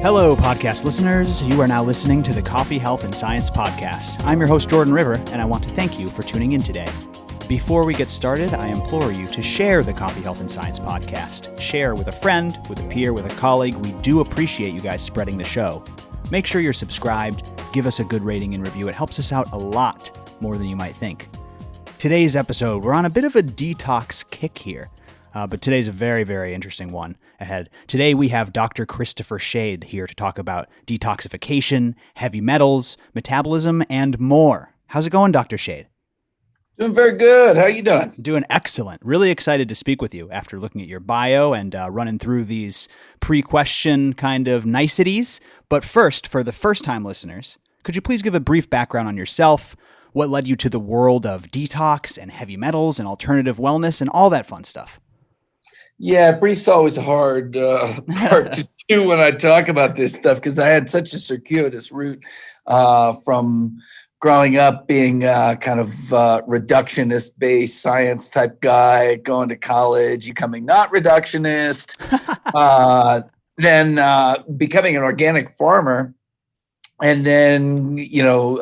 Hello, podcast listeners. You are now listening to the Coffee, Health, and Science podcast. I'm your host, Jordan River, and I want to thank you for tuning in today. Before we get started, I implore you to share the Coffee, Health, and Science podcast. Share with a friend, with a peer, with a colleague. We do appreciate you guys spreading the show. Make sure you're subscribed. Give us a good rating and review. It helps us out a lot more than you might think. Today's episode, we're on a bit of a detox kick here. But today's a very, very interesting one ahead. Today we have Dr. Christopher Shade here to talk about detoxification, heavy metals, metabolism, and more. How's it going, Dr. Shade? Doing very good. How are you doing? Doing excellent. Really excited to speak with you after looking at your bio and running through these pre-question kind of niceties. But first, for the first-time listeners, could you please give a brief background on yourself, what led you to the world of detox and heavy metals and alternative wellness and all that fun stuff? Yeah, brief's always hard to do when I talk about this stuff because I had such a circuitous route from growing up being kind of reductionist-based science type guy, going to college, becoming not reductionist, then becoming an organic farmer. And then,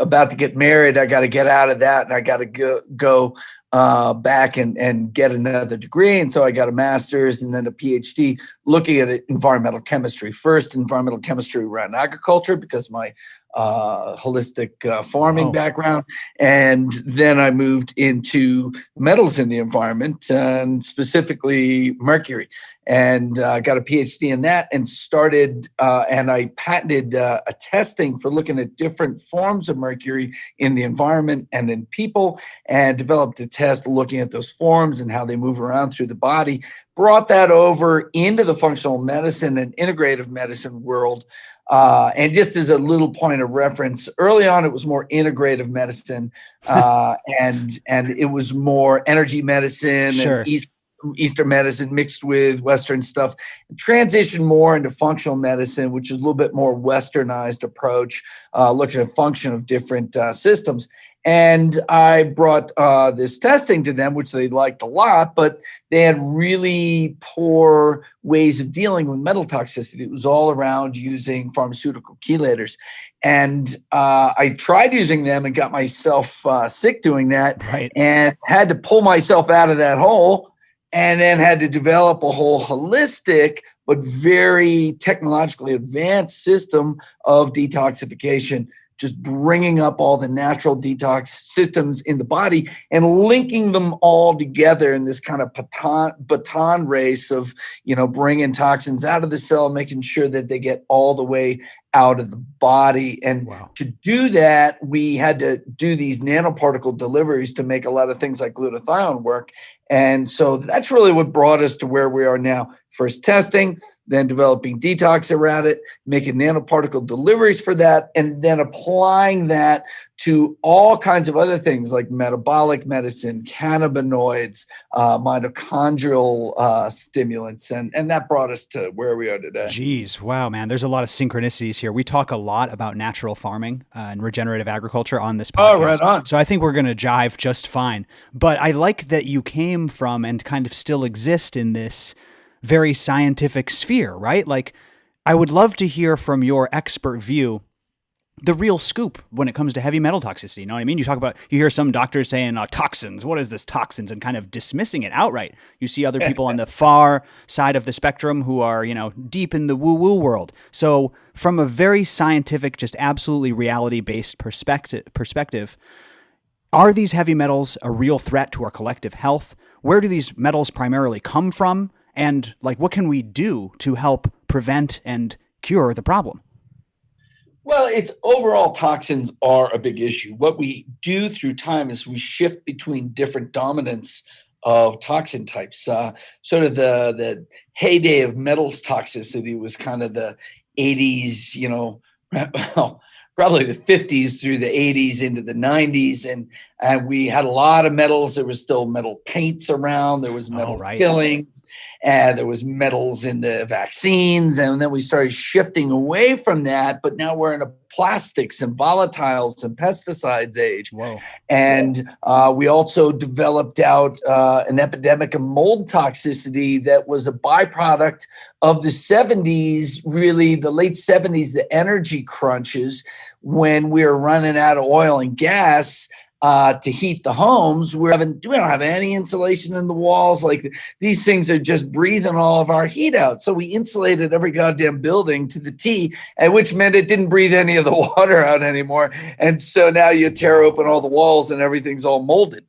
about to get married, I got to get out of that and I got to go back and get another degree. And so I got a master's and then a PhD looking at environmental chemistry. First, environmental chemistry around agriculture because my holistic farming background. And then I moved into metals in the environment and specifically mercury and got a PhD in that and started and I patented a testing for looking at different forms of mercury in the environment and in people and developed a test looking at those forms and how they move around through the body. Brought that over into the functional medicine and integrative medicine world. And just as a little point of reference, early on, it was more integrative medicine and it was more energy medicine Sure. and Eastern medicine mixed with Western stuff. Transitioned more into functional medicine, which is a little bit more Westernized approach, looking at function of different systems. And I brought this testing to them, which they liked a lot, but they had really poor ways of dealing with metal toxicity. It was all around using pharmaceutical chelators. And I tried using them and got myself sick doing that and had to pull myself out of that hole and then had to develop a whole holistic but very technologically advanced system of detoxification, just bringing up all the natural detox systems in the body and linking them all together in this kind of baton race of, bringing toxins out of the cell, making sure that they get all the way out of the body. And to do that, we had to do these nanoparticle deliveries to make a lot of things like glutathione work. And so that's really what brought us to where we are now. First testing, then developing detox around it, making nanoparticle deliveries for that, and then applying that to all kinds of other things like metabolic medicine, cannabinoids, mitochondrial stimulants. And that brought us to where we are today. Geez, wow, man. There's a lot of synchronicities here. We talk a lot about natural farming and regenerative agriculture on this podcast. Oh, right on. So I think we're going to jive just fine. But I like that you came from and kind of still exist in this very scientific sphere, right? Like, I would love to hear from your expert view the real scoop when it comes to heavy metal toxicity. You know what I mean? You hear some doctors saying toxins, what is this toxins, and kind of dismissing it outright. You see other people on the far side of the spectrum who are, deep in the woo-woo world. So from a very scientific, just absolutely reality-based perspective, are these heavy metals a real threat to our collective health? Where do these metals primarily come from? And what can we do to help prevent and cure the problem? Well, it's overall toxins are a big issue. What we do through time is we shift between different dominance of toxin types. Sort of the heyday of metals toxicity was kind of the 80s, probably the 50s through the 80s into the 90s. And we had a lot of metals. There was still metal paints around. There was metal fillings. And there was metals in the vaccines. And then we started shifting away from that. But now we're in a plastics and volatiles and pesticides age. Whoa. And we also developed out an epidemic of mold toxicity that was a byproduct of the 70s, really the late 70s, the energy crunches when we were running out of oil and gas to heat the homes. We don't have any insulation in the walls. Like these things are just breathing all of our heat out. So we insulated every goddamn building to the T, and which meant it didn't breathe any of the water out anymore. And so now you tear open all the walls and everything's all molded.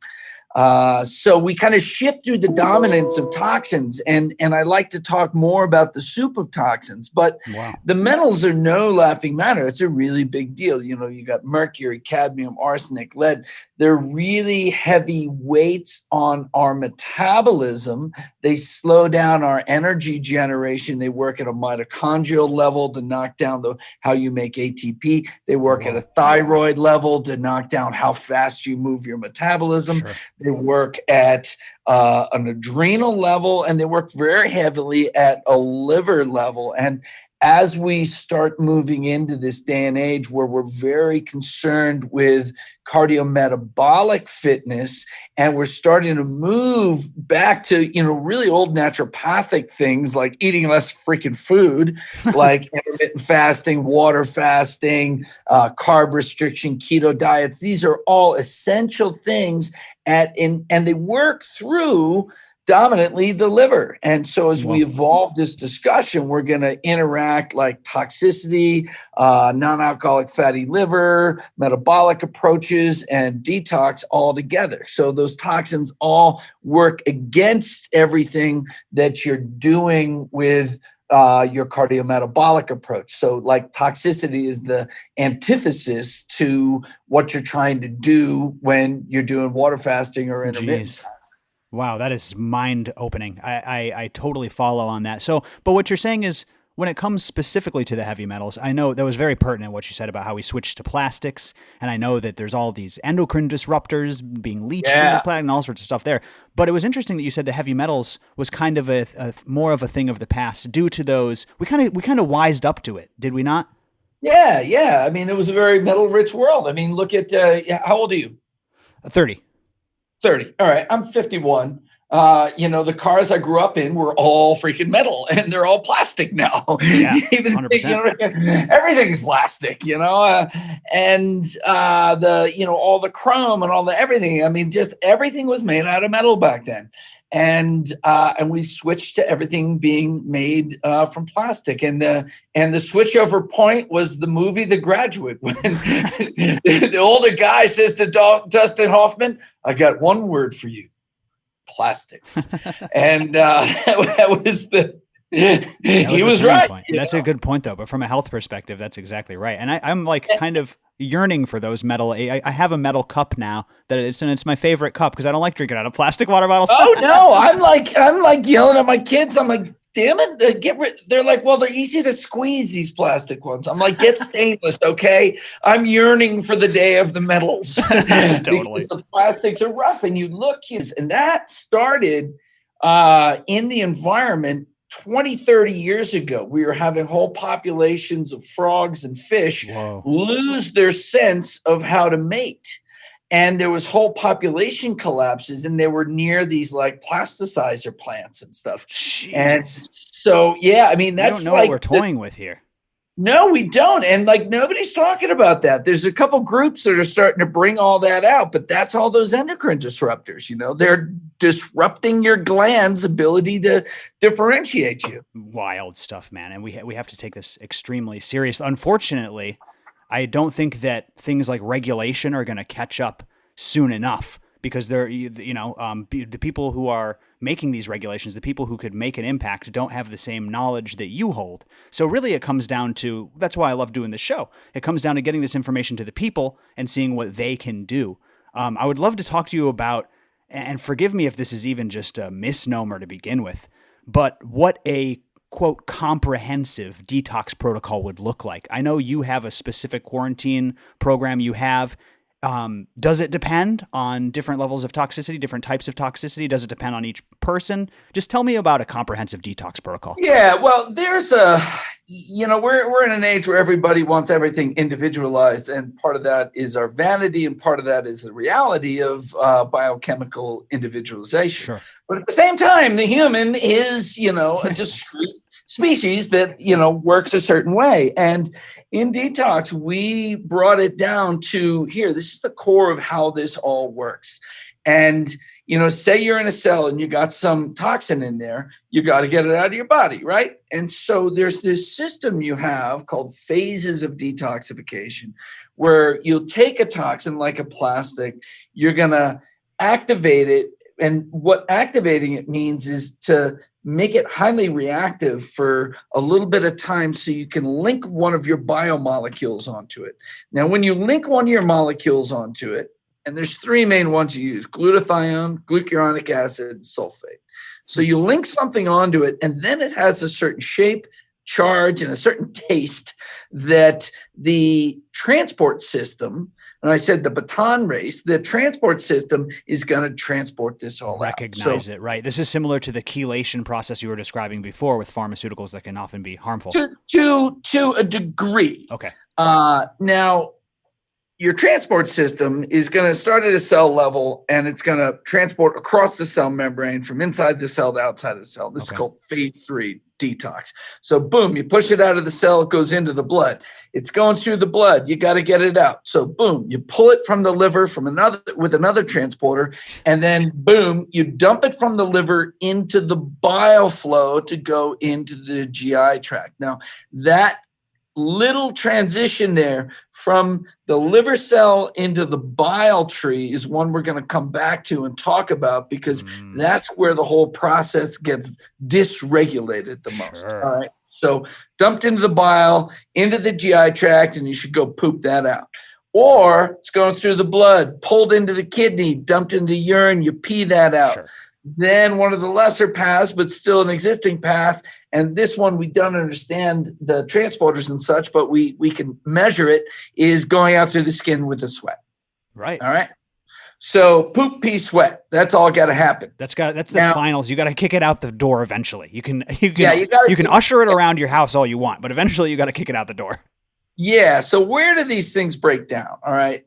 So we kind of shift through the dominance of toxins, and I like to talk more about the soup of toxins, but the metals are no laughing matter. It's a really big deal. You know, you got mercury, cadmium, arsenic, lead. They're really heavy weights on our metabolism. They slow down our energy generation. They work at a mitochondrial level to knock down how you make ATP. They work at a thyroid level to knock down how fast you move your metabolism. Sure. They work at an adrenal level, and they work very heavily at a liver level. And as we start moving into this day and age where we're very concerned with cardiometabolic fitness, and we're starting to move back to, really old naturopathic things like eating less freaking food, like intermittent fasting, water fasting, carb restriction, keto diets. These are all essential things and they work through dominantly the liver. And so as we evolve this discussion, we're going to interact like toxicity, non-alcoholic fatty liver, metabolic approaches, and detox all together. So those toxins all work against everything that you're doing with your cardiometabolic approach. So like toxicity is the antithesis to what you're trying to do when you're doing water fasting or intermittent fasting. Wow, that is mind-opening. I totally follow on that. So, but what you're saying is, when it comes specifically to the heavy metals, I know that was very pertinent what you said about how we switched to plastics, and I know that there's all these endocrine disruptors being leached from this plastic and all sorts of stuff there. But it was interesting that you said the heavy metals was kind of a more of a thing of the past due to those. We kind of wised up to it, did we not? Yeah. I mean, it was a very metal-rich world. I mean, look at how old are you? 30. 30. All right. I'm 51. The cars I grew up in were all freaking metal, and they're all plastic now. Yeah, Even 100%. Everything's plastic, and all the chrome and all the everything. I mean, just everything was made out of metal back then. And we switched to everything being made from plastic. And the switchover point was the movie The Graduate, when the older guy says to Dustin Hoffman, "I got one word for you: plastics." And that was the. He was right. That's a good point, though. But from a health perspective, that's exactly right. And I'm like kind of yearning for those metal. I have a metal cup now it's my favorite cup because I don't like drinking out of plastic water bottles. Oh no, I'm like yelling at my kids. I'm like, damn it, get rid. They're like, well, they're easy to squeeze, these plastic ones. I'm like, get stainless, okay? I'm yearning for the day of the metals. Totally. Because the plastics are rough, and you look, and that started in the environment 20, 30 years ago. We were having whole populations of frogs and fish lose their sense of how to mate. And there was whole population collapses, and they were near these like plasticizer plants and stuff. Jeez. And so, I mean, that's I don't know what we're toying with here. No, we don't. And like, nobody's talking about that. There's a couple groups that are starting to bring all that out, but that's all those endocrine disruptors, they're disrupting your gland's ability to differentiate you. Wild stuff, man. And we have to take this extremely serious. Unfortunately, I don't think that things like regulation are going to catch up soon enough, because the people who are making these regulations, the people who could make an impact, don't have the same knowledge that you hold. So really it comes down to, that's why I love doing this show. It comes down to getting this information to the people and seeing what they can do. I would love to talk to you about, and forgive me if this is even just a misnomer to begin with, but what a quote comprehensive detox protocol would look like. I know you have a specific quarantine program you have. Does it depend on different levels of toxicity, different types of toxicity? Does it depend on each person? Just tell me about a comprehensive detox protocol. Yeah, well, we're in an age where everybody wants everything individualized, and part of that is our vanity, and part of that is the reality of biochemical individualization. Sure. But at the same time, the human is, a discrete species that, works a certain way. And in detox, we brought it down to here. This is the core of how this all works. And say you're in a cell and you got some toxin in there, you got to get it out of your body, right? And so there's this system you have called phases of detoxification, where you'll take a toxin like a plastic, you're going to activate it. And what activating it means is to make it highly reactive for a little bit of time so you can link one of your biomolecules onto it. Now, when you link one of your molecules onto it, and there's three main ones you use: glutathione, glucuronic acid, sulfate. So you link something onto it, and then it has a certain shape, charge, and a certain taste that the transport system, and I said the baton race, the transport system is going to transport this all Recognize it, right? This is similar to the chelation process you were describing before with pharmaceuticals that can often be harmful. To a degree. Okay. Now, your transport system is going to start at a cell level, and it's going to transport across the cell membrane from inside the cell to outside of the cell. This is called phase 3 detox. So boom, you push it out of the cell, it goes into the blood. It's going through the blood. You got to get it out. So boom, you pull it from the liver with another transporter, and then boom, you dump it from the liver into the bile flow to go into the GI tract. Now, that little transition there from the liver cell into the bile tree is one we're going to come back to and talk about, because that's where the whole process gets dysregulated the most. Sure. All right. So dumped into the bile, into the GI tract, and you should go poop that out. Or it's going through the blood, pulled into the kidney, dumped into urine, you pee that out. Sure. Then one of the lesser paths, but still an existing path, and this one we don't understand the transporters and such, but we can measure it, is going out through the skin with the sweat. Right. All right. So poop, pee, sweat. That's all got to happen. That's the finals. You got to kick it out the door eventually. You can usher it around your house all you want, but eventually you got to kick it out the door. Yeah. So where do these things break down? All right.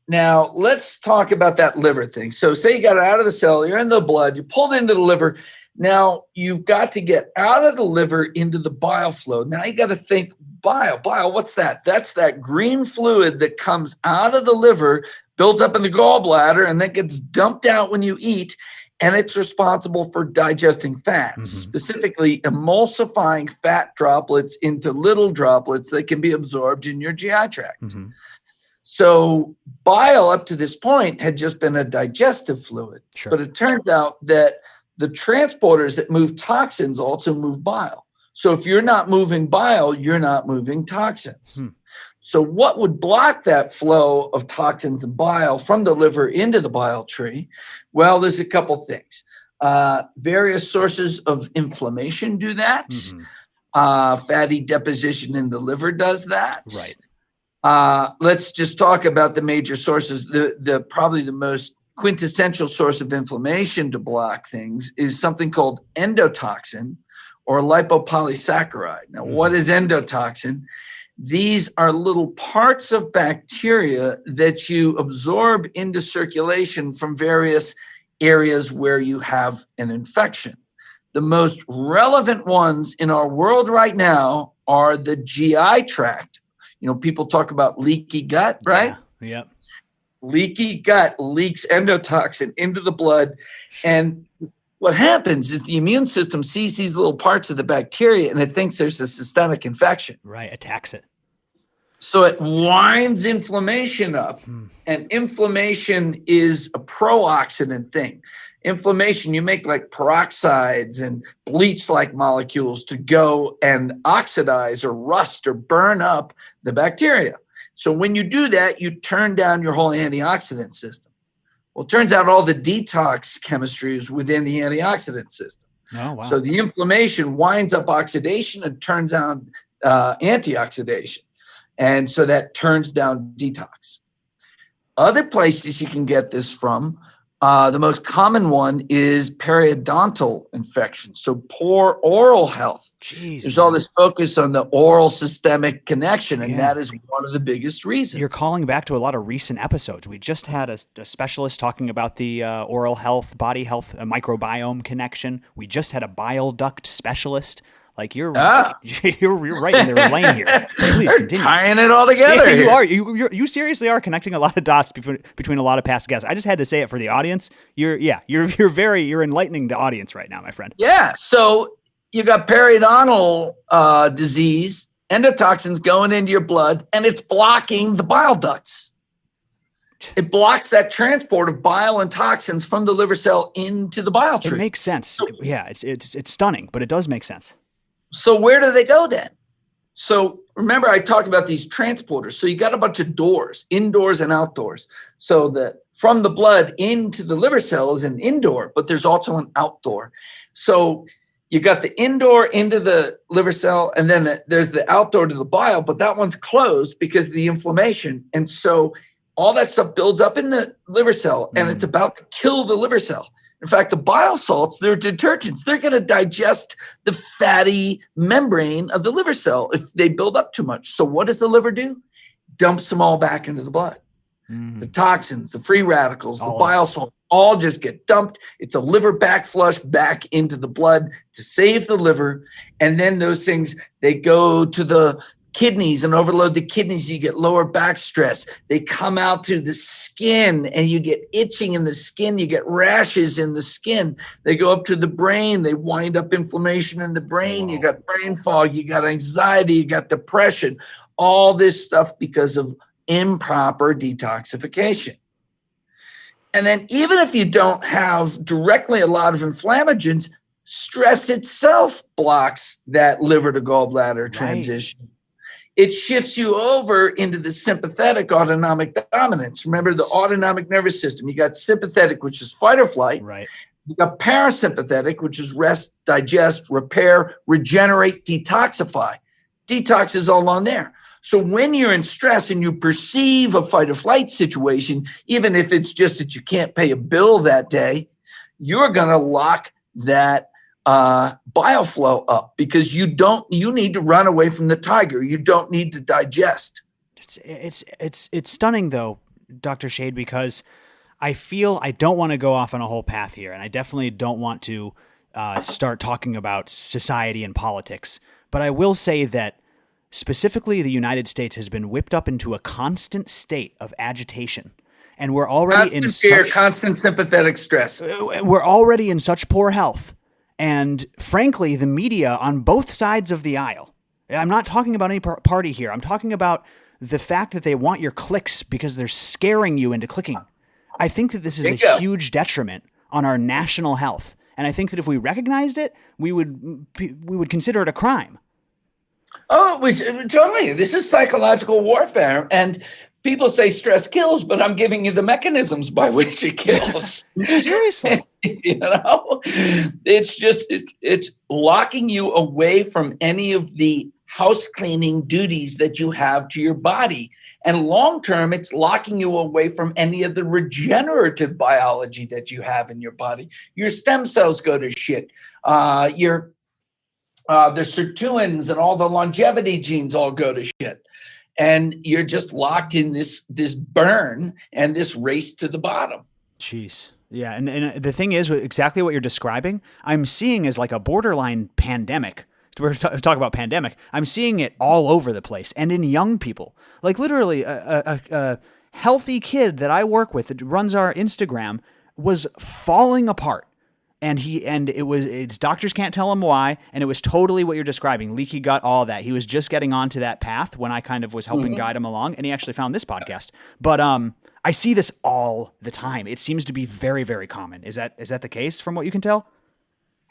Now, let's talk about that liver thing. So say you got it out of the cell, you're in the blood, you pulled into the liver. Now, you've got to get out of the liver into the bile flow. Now, you got to think bile, what's that? That's that green fluid that comes out of the liver, builds up in the gallbladder, and then gets dumped out when you eat. And it's responsible for digesting fats, specifically emulsifying fat droplets into little droplets that can be absorbed in your GI tract. So bile up to this point had just been a digestive fluid, but it turns out that the transporters that move toxins also move bile. So if you're not moving bile, you're not moving toxins. So what would block that flow of toxins and bile from the liver into the bile tree? Well, there's a couple things. Various sources of inflammation do that. Fatty deposition in the liver does that. Right. Let's just talk about the major sources. The probably the most quintessential source of inflammation to block things is something called endotoxin or lipopolysaccharide. Now, what is endotoxin? These are little parts of bacteria that you absorb into circulation from various areas where you have an infection. The most relevant ones in our world right now are the GI tract. People talk about leaky gut, right? Yeah. Leaky gut leaks endotoxin into the blood. And what happens is the immune system sees these little parts of the bacteria and it thinks there's a systemic infection. Right. Attacks it. So it winds inflammation up. And inflammation is a pro-oxidant thing. Inflammation, you make like peroxides and bleach-like molecules to go and oxidize or rust or burn up the bacteria. So when you do that, you turn down your whole antioxidant system. Well, it turns out all the detox chemistry is within the antioxidant system. Oh, wow. So the inflammation winds up oxidation and turns on antioxidation. And so that turns down detox. Other places you can get this from, the most common one is periodontal infection. So poor oral health. Jeez, There's man. all this focus on the oral systemic connection, and Yeah. that is one of the biggest reasons. You're calling back to a lot of recent episodes. We just had a specialist talking about the oral health, body health, microbiome connection. We just had a bile duct specialist. Like you're right in the lane here. Please continue. Tying it all together. Yeah, you here. are. You seriously are connecting a lot of dots between a lot of past guests. I just had to say it for the audience. You're enlightening the audience right now, my friend. Yeah. So you got periodontal disease, endotoxins going into your blood, and it's blocking the bile ducts. It blocks that transport of bile and toxins from the liver cell into the bile tree. It makes sense. Yeah, it's stunning, but it does make sense. So where do they go then? So remember, I talked about these transporters. So you got a bunch of doors, indoors and outdoors. So that from the blood into the liver cell is an indoor, but there's also an outdoor. So you got the indoor into the liver cell, and then there's the outdoor to the bile, but that one's closed because of the inflammation. And so all that stuff builds up in the liver cell, and it's about to kill the liver cell. In fact, the bile salts, they're detergents. They're going to digest the fatty membrane of the liver cell if they build up too much. So what does the liver do? Dumps them all back into the blood. The toxins, the free radicals, the bile salt, all just get dumped. It's a liver backflush back into the blood to save the liver. And then those things, they go to the kidneys and overload the kidneys. You get lower back stress. They come out to the skin and you get itching in the skin. You get rashes in the skin. They go up to the brain. They wind up inflammation in the brain. You got brain fog. You got anxiety. You got depression. All this stuff because of improper detoxification. And then even if you don't have directly a lot of inflammagens, stress itself blocks that liver to gallbladder transition. It shifts you over into the sympathetic autonomic dominance. Remember the autonomic nervous system. You got sympathetic, which is fight or flight. Right. You got parasympathetic, which is rest, digest, repair, regenerate, detoxify. Detox is all on there. So when you're in stress and you perceive a fight or flight situation, even if it's just that you can't pay a bill that day, you're going to lock that bile flow up because you need to run away from the tiger. You don't need to digest. It's stunning though, Dr. Shade, because I feel I don't want to go off on a whole path here, and I definitely don't want to start talking about society and politics. But I will say that specifically the United States has been whipped up into a constant state of agitation. And we're already constant sympathetic stress. We're already in such poor health. And frankly, the media on both sides of the aisle, I'm not talking about any party here. I'm talking about the fact that they want your clicks because they're scaring you into clicking. I think that this is a huge detriment on our national health. And I think that if we recognized it, we would consider it a crime. Oh, totally. This is psychological warfare. And people say stress kills, but I'm giving you the mechanisms by which it kills. Seriously. It's locking you away from any of the house cleaning duties that you have to your body. And long term, it's locking you away from any of the regenerative biology that you have in your body. Your stem cells go to shit. The sirtuins and all the longevity genes all go to shit. And you're just locked in this burn and this race to the bottom. Jeez. Yeah. And the thing is, exactly what you're describing, I'm seeing as like a borderline pandemic. We're talking about pandemic. I'm seeing it all over the place and in young people. Like literally a healthy kid that I work with that runs our Instagram was falling apart. And it's doctors can't tell him why. And it was totally what you're describing. Leaky gut, all that. He was just getting onto that path when I kind of was helping guide him along. And he actually found this podcast. But I see this all the time. It seems to be very, very common. Is that the case from what you can tell?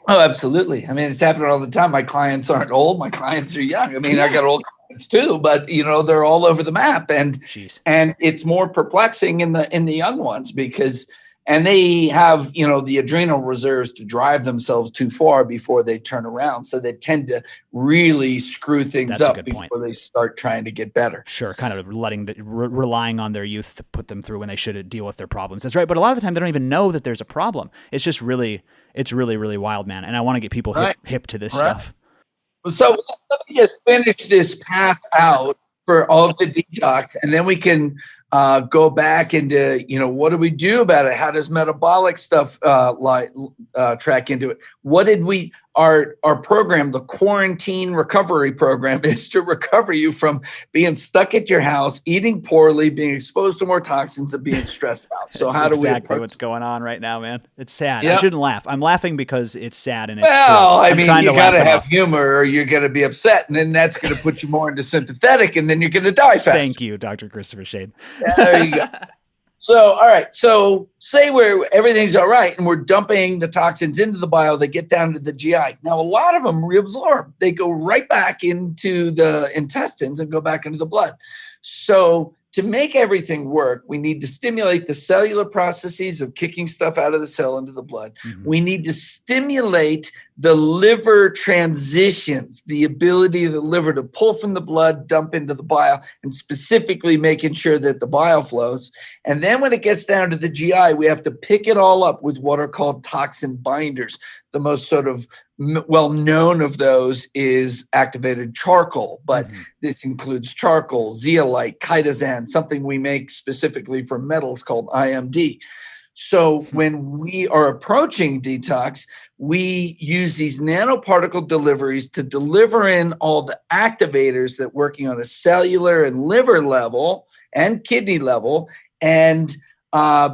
Oh, absolutely. I mean, it's happening all the time. My clients aren't old. My clients are young. I mean, I got old clients too, but they're all over the map. And it's more perplexing in the young ones because and they have, the adrenal reserves to drive themselves too far before they turn around. So they tend to really screw things That's a up good before point. they start trying to get better. Sure, kind of relying on their youth to put them through when they should deal with their problems. That's right. But a lot of the time, they don't even know that there's a problem. It's just really, it's really, really wild, man. And I want to get people hip to this stuff. So let me just finish this path out for all of the detox, and then we can go back into, what do we do about it? How does metabolic stuff track into it? What did our program, the quarantine recovery program, is to recover you from being stuck at your house, eating poorly, being exposed to more toxins, and being stressed out. So how do we exactly what's going on right now, man? It's sad. Yep. I shouldn't laugh. I'm laughing because it's sad and it's true. I mean, you got to have humor or you're going to be upset, and then that's going to put you more into sympathetic, and then you're going to die faster. Thank you, Dr. Christopher Shade. There you go. So, all right. So say everything's all right and we're dumping the toxins into the bile, they get down to the GI. Now, a lot of them reabsorb. They go right back into the intestines and go back into the blood. So to make everything work, we need to stimulate the cellular processes of kicking stuff out of the cell into the blood. Mm-hmm. We need to stimulate the liver transitions, the ability of the liver to pull from the blood, dump into the bile, and specifically making sure that the bile flows. And then when it gets down to the GI, we have to pick it all up with what are called toxin binders. The most sort of well-known of those is activated charcoal, but this includes charcoal, zeolite, chitosan, something we make specifically for metals called IMD. So when we are approaching detox, we use these nanoparticle deliveries to deliver in all the activators that working on a cellular and liver level and kidney level. And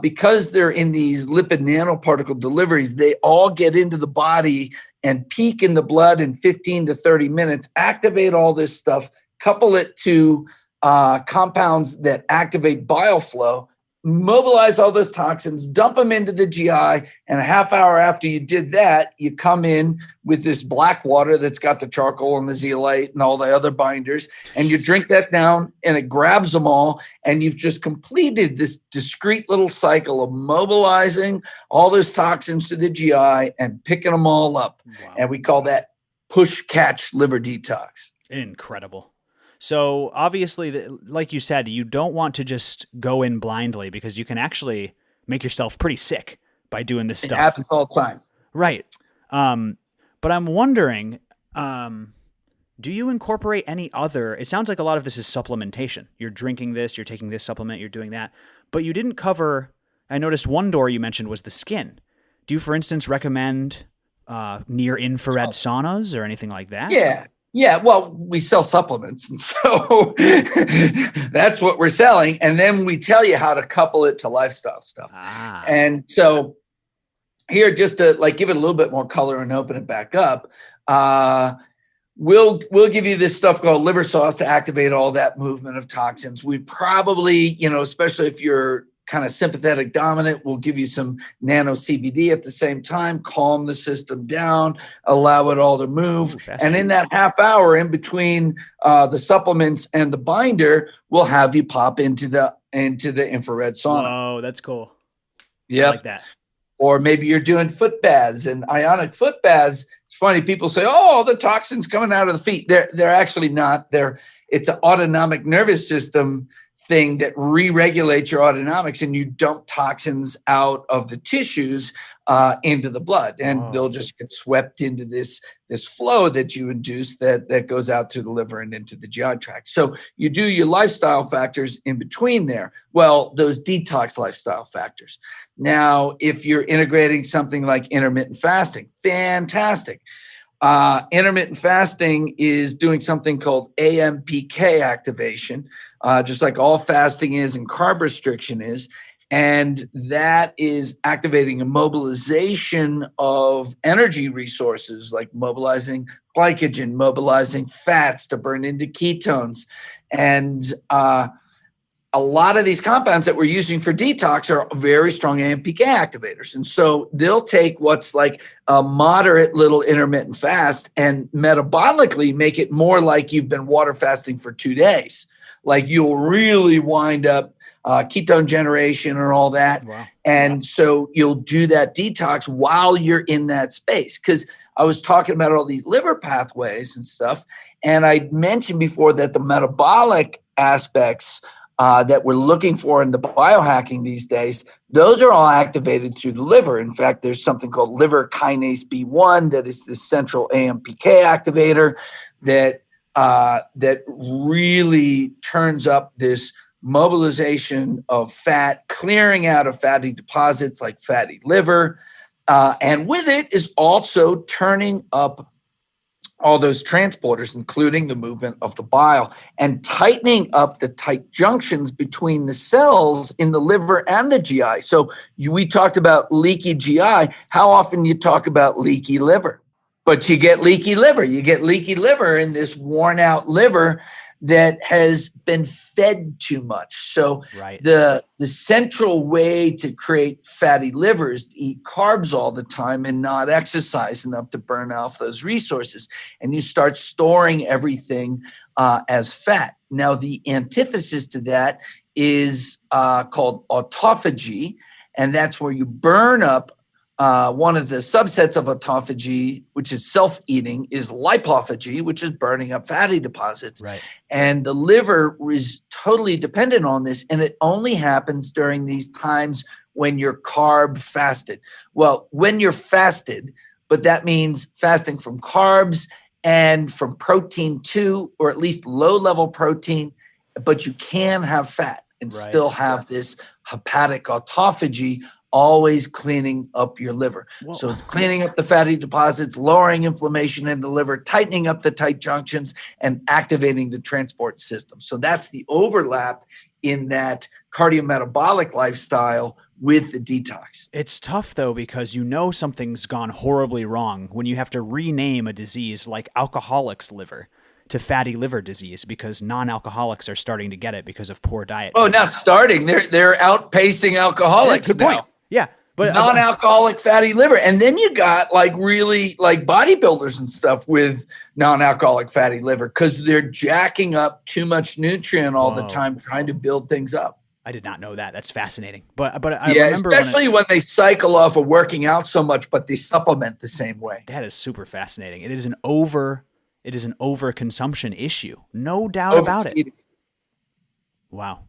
because they're in these lipid nanoparticle deliveries, they all get into the body and peak in the blood in 15 to 30 minutes, activate all this stuff, couple it to compounds that activate bile flow, mobilize all those toxins, dump them into the GI, and a half hour after you did that, you come in with this black water that's got the charcoal and the zeolite and all the other binders, and you drink that down, and it grabs them all, and you've just completed this discrete little cycle of mobilizing all those toxins to the GI and picking them all up. Wow. And we call that push-catch liver detox. Incredible. So obviously, like you said, you don't want to just go in blindly because you can actually make yourself pretty sick by doing this stuff. It happens all the time. Right. But I'm wondering, do you incorporate any other, it sounds like a lot of this is supplementation. You're drinking this, you're taking this supplement, you're doing that, but you didn't cover, I noticed one door you mentioned was the skin. Do you, for instance, recommend near infrared saunas or anything like that? Yeah, well, we sell supplements, and so that's what we're selling. And then we tell you how to couple it to lifestyle stuff. And so here, just to give it a little bit more color and open it back up, we'll give you this stuff called liver sauce to activate all that movement of toxins. We probably, especially if you're kind of sympathetic dominant, we'll give you some nano CBD at the same time, calm the system down, allow it all to move. Ooh, and in that half hour in between the supplements and the binder, we'll have you pop into the infrared sauna. Oh, that's cool. Yeah, like that. Or maybe you're doing foot baths, and ionic foot baths. It's funny, people say, "Oh, the toxins coming out of the feet." They're actually not. It's an autonomic nervous system thing that re-regulates your autonomics, and you dump toxins out of the tissues into the blood, and they'll just get swept into this flow that you induce that goes out through the liver and into the GI tract. So you do your lifestyle factors in between there. Well, those detox lifestyle factors. Now, if you're integrating something like intermittent fasting, fantastic. Intermittent fasting is doing something called AMPK activation, just like all fasting is and carb restriction is. And that is activating a mobilization of energy resources, like mobilizing glycogen, mobilizing fats to burn into ketones. And a lot of these compounds that we're using for detox are very strong AMPK activators. And so they'll take what's like a moderate little intermittent fast and metabolically make it more like you've been water fasting for 2 days. Like you'll really wind up ketone generation and all that. Wow. And so you'll do that detox while you're in that space. Because I was talking about all these liver pathways and stuff. And I mentioned before that the metabolic aspects that we're looking for in the biohacking these days, those are all activated through the liver. In fact, there's something called liver kinase B1 that is the central AMPK activator that really turns up this mobilization of fat, clearing out of fatty deposits like fatty liver. And with it is also turning up all those transporters, including the movement of the bile, and tightening up the tight junctions between the cells in the liver and the GI. So we talked about leaky GI. How often you talk about leaky liver? But you get leaky liver. You get leaky liver in this worn out liver that has been fed too much. So right. the central way to create fatty liver is to eat carbs all the time and not exercise enough to burn off those resources. And you start storing everything as fat. Now, the antithesis to that is called autophagy. And that's where you burn up one of the subsets of autophagy, which is self-eating, is lipophagy, which is burning up fatty deposits. Right. And the liver is totally dependent on this, and it only happens during these times when you're carb fasted. Well, when you're fasted, but that means fasting from carbs and from protein too, or at least low-level protein, but you can have fat and right. still have this hepatic autophagy, always cleaning up your liver. Whoa. So it's cleaning up the fatty deposits, lowering inflammation in the liver, tightening up the tight junctions, and activating the transport system. So that's the overlap in that cardiometabolic lifestyle with the detox. It's tough, though, because you know something's gone horribly wrong when you have to rename a disease like alcoholic's liver to fatty liver disease because non-alcoholics are starting to get it because of poor diet. Oh, not starting. They're outpacing alcoholics. Yeah, good point. Yeah. But non-alcoholic fatty liver. And then you got like really like bodybuilders and stuff with non-alcoholic fatty liver because they're jacking up too much nutrient all the time trying to build things up. I did not know that. That's fascinating. But I yeah, remember especially when they cycle off of working out so much, but they supplement the same way. That is super fascinating. It is an overconsumption issue. No doubt about it. Wow.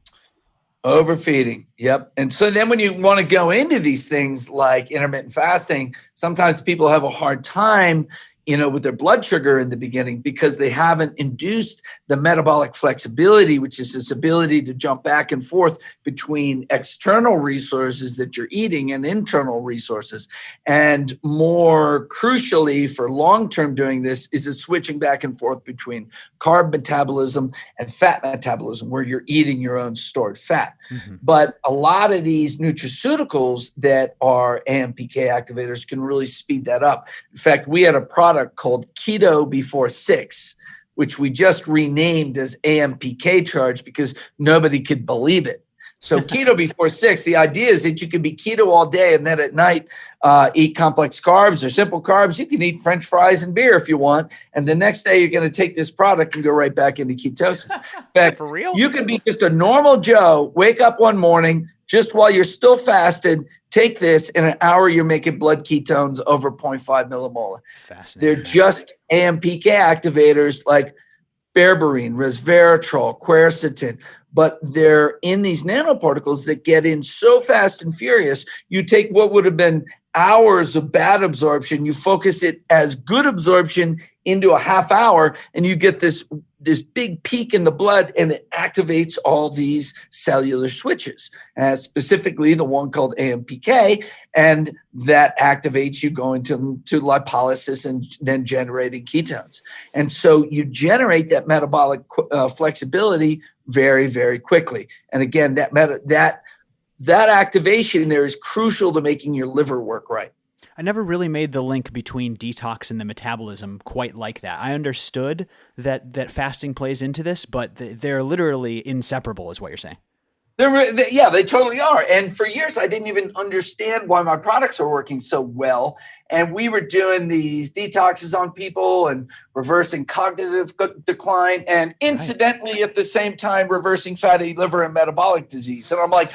Overfeeding. Yep. And so then when you want to go into these things like intermittent fasting, sometimes people have a hard time, with their blood sugar in the beginning because they haven't induced the metabolic flexibility, which is this ability to jump back and forth between external resources that you're eating and internal resources. And more crucially for long-term doing this is a switching back and forth between carb metabolism and fat metabolism, where you're eating your own stored fat. Mm-hmm. But a lot of these nutraceuticals that are AMPK activators can really speed that up. In fact, we had a product called Keto Before 6, which we just renamed as AMPK Charge because nobody could believe it. So Keto Before 6, the idea is that you can be keto all day and then at night eat complex carbs or simple carbs. You can eat French fries and beer if you want. And the next day you're going to take this product and go right back into ketosis. In fact, for real? You can be just a normal Joe, wake up one morning, just while you're still fasted, take this. In an hour, you're making blood ketones over 0.5 millimolar. Fascinating. They're just AMPK activators like berberine, resveratrol, quercetin, but they're in these nanoparticles that get in so fast and furious. You take what would have been hours of bad absorption, you focus it as good absorption into a half hour, and you get this big peak in the blood, and it activates all these cellular switches, specifically the one called AMPK, and that activates you going to lipolysis and then generating ketones. And so you generate that metabolic flexibility very, very quickly. And again, that activation there is crucial to making your liver work right. I never really made the link between detox and the metabolism quite like that. I understood that fasting plays into this, but they're literally inseparable is what you're saying. Yeah, they totally are. And for years, I didn't even understand why my products are working so well. And we were doing these detoxes on people and reversing cognitive decline, and incidentally, at the same time, reversing fatty liver and metabolic disease. And I'm like,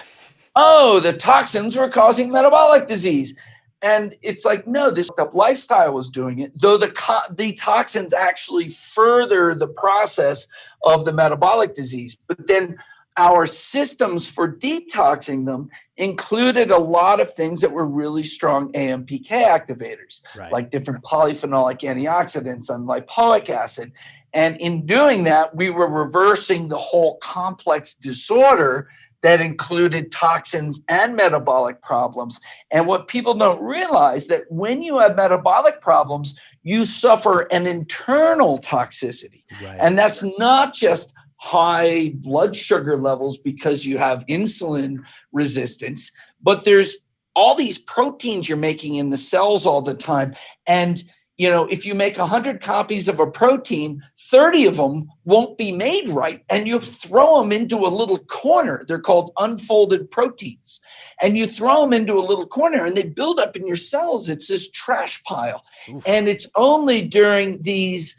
oh, the toxins were causing metabolic disease. And it's like, no, this lifestyle was doing it, though the toxins actually further the process of the metabolic disease. But then our systems for detoxing them included a lot of things that were really strong AMPK activators, like different polyphenolic antioxidants and lipoic acid. And in doing that, we were reversing the whole complex disorder that included toxins and metabolic problems. And what people don't realize, that when you have metabolic problems, you suffer an internal toxicity. And that's not just high blood sugar levels because you have insulin resistance, but there's all these proteins you're making in the cells all the time. And if you make 100 copies of a protein, 30 of them won't be made right. And you throw them into a little corner. They're called unfolded proteins. And you throw them into a little corner and they build up in your cells. It's this trash pile. Oof. And it's only during these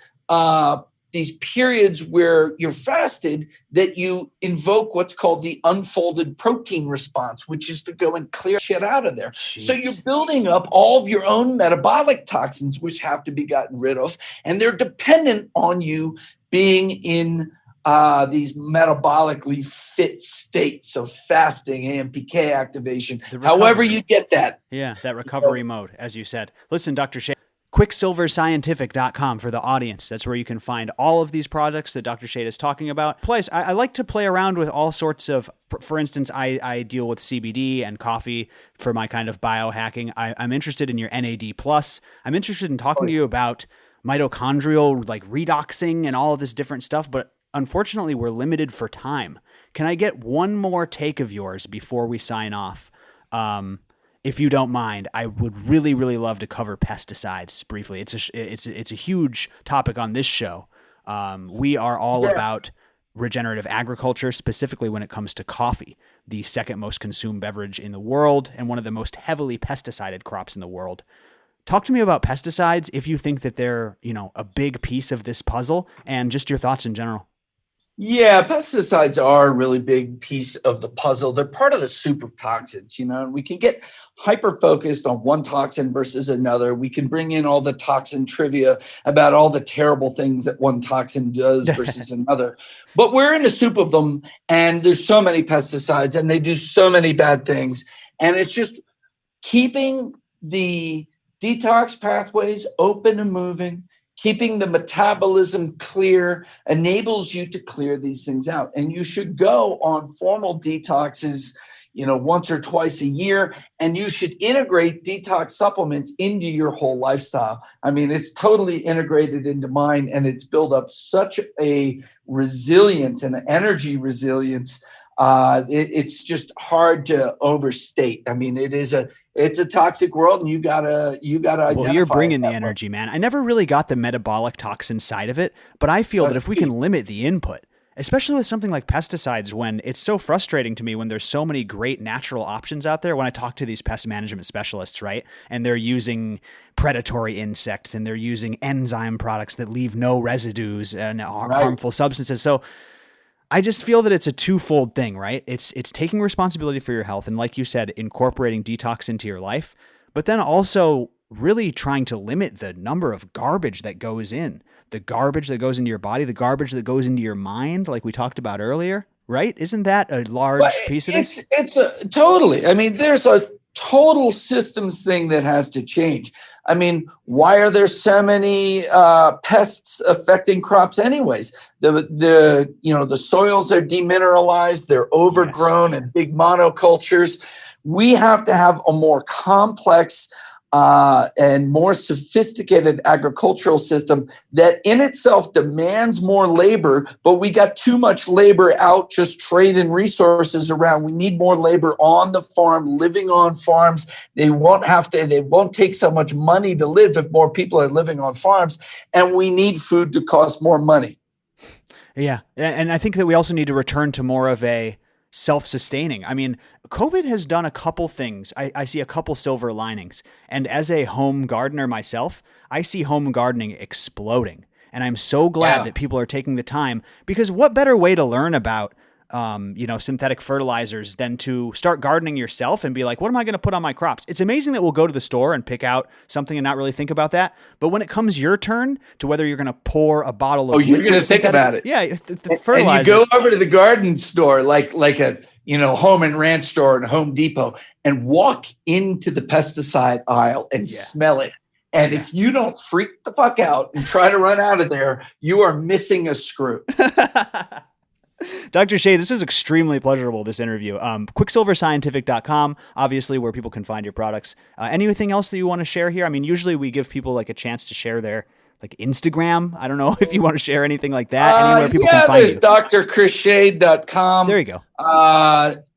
periods where you're fasted that you invoke what's called the unfolded protein response, which is to go and clear shit out of there. Jeez. So you're building up all of your own metabolic toxins, which have to be gotten rid of. And they're dependent on you being in these metabolically fit states of fasting, AMPK activation, however you get that. Yeah, that recovery mode, as you said. Listen, Dr. Shea, QuicksilverScientific.com for the audience. That's where you can find all of these products that Dr. Shade is talking about. Plus, I like to play around with all sorts of, for instance, I deal with CBD and coffee for my kind of biohacking. I'm interested in your NAD+. I'm interested in talking to you about mitochondrial redoxing and all of this different stuff, but unfortunately, we're limited for time. Can I get one more take of yours before we sign off? If you don't mind, I would really, really love to cover pesticides briefly. It's a huge topic on this show. We are all about regenerative agriculture, specifically when it comes to coffee, the second most consumed beverage in the world and one of the most heavily pesticided crops in the world. Talk to me about pesticides if you think that they're, a big piece of this puzzle, and just your thoughts in general. Yeah, pesticides are a really big piece of the puzzle. They're part of the soup of toxins, and we can get hyper-focused on one toxin versus another. We can bring in all the toxin trivia about all the terrible things that one toxin does versus another. But we're in a soup of them, and there's so many pesticides, and they do so many bad things. And it's just keeping the detox pathways open and moving, keeping the metabolism clear enables you to clear these things out. And you should go on formal detoxes, once or twice a year, and you should integrate detox supplements into your whole lifestyle. I mean, it's totally integrated into mine, and it's built up such a resilience and energy resilience. It's just hard to overstate. I mean, it's a toxic world, and you gotta Well, you're bringing the energy, man. I never really got the metabolic toxin side of it, but I feel that if we can limit the input, especially with something like pesticides, when it's so frustrating to me when there's so many great natural options out there. When I talk to these pest management specialists, right, and they're using predatory insects and they're using enzyme products that leave no residues and harmful substances. So I just feel that it's a twofold thing, right? It's taking responsibility for your health and, like you said, incorporating detox into your life, but then also really trying to limit the number of garbage that goes in, the garbage that goes into your body, the garbage that goes into your mind, like we talked about earlier, right? Isn't that a large piece of this? It's totally. I mean, there's a total systems thing that has to change. I mean, why are there so many pests affecting crops anyways? The soils are demineralized, they're overgrown in big monocultures. We have to have a more complex and more sophisticated agricultural system that in itself demands more labor, but we got too much labor out just trading resources around. We need more labor on the farm, living on farms. They won't take so much money to live if more people are living on farms, and we need food to cost more money. Yeah. And I think that we also need to return to more of a self-sustaining. I mean, COVID has done a couple things. I see a couple silver linings. And as a home gardener myself, I see home gardening exploding. And I'm so glad that people are taking the time, because what better way to learn about synthetic fertilizers than to start gardening yourself and be like, what am I going to put on my crops? It's amazing that we'll go to the store and pick out something and not really think about that. But when it comes your turn to whether you're going to pour a bottle of you're going to think about it. Yeah. The fertilizer. And you go over to the garden store, like a, Home and Ranch store and Home Depot, and walk into the pesticide aisle and smell it. And if you don't freak the fuck out and try to run out of there, you are missing a screw. Dr. Shea, this was extremely pleasurable, this interview. QuicksilverScientific.com, obviously, where people can find your products. Anything else that you want to share here? I mean, usually we give people like a chance to share their Instagram. I don't know if you want to share anything like that, anywhere people can find you. drchrisshade.com. There you go.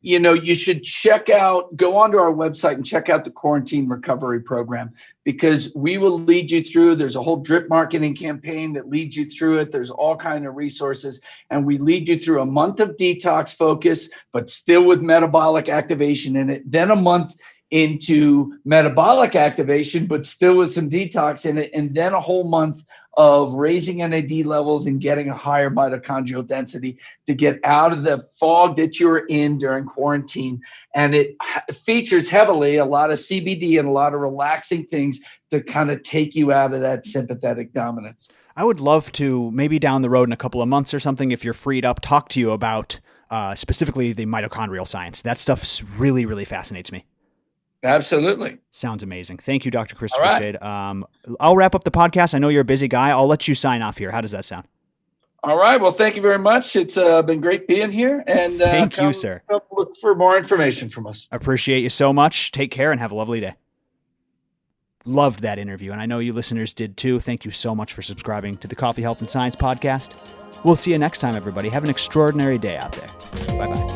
You should go onto our website and check out the quarantine recovery program, because we will lead you through. There's a whole drip marketing campaign that leads you through it. There's all kinds of resources, and we lead you through a month of detox focus, but still with metabolic activation in it. Then a month into metabolic activation, but still with some detox in it. And then a whole month of raising NAD levels and getting a higher mitochondrial density to get out of the fog that you're in during quarantine. And it features heavily a lot of CBD and a lot of relaxing things to kind of take you out of that sympathetic dominance. I would love to, maybe down the road in a couple of months or something, if you're freed up, talk to you about specifically the mitochondrial science. That stuff really, really fascinates me. Absolutely. Sounds amazing. Thank you, Dr. Christopher Shade. I'll wrap up the podcast. I know you're a busy guy. I'll let you sign off here. How does that sound? All right. Well, thank you very much. It's been great being here. And thank you, sir. Come look for more information from us. Appreciate you so much. Take care and have a lovely day. Loved that interview, and I know you listeners did too. Thank you so much for subscribing to the Coffee, Health, and Science podcast. We'll see you next time, everybody. Have an extraordinary day out there. Bye-bye.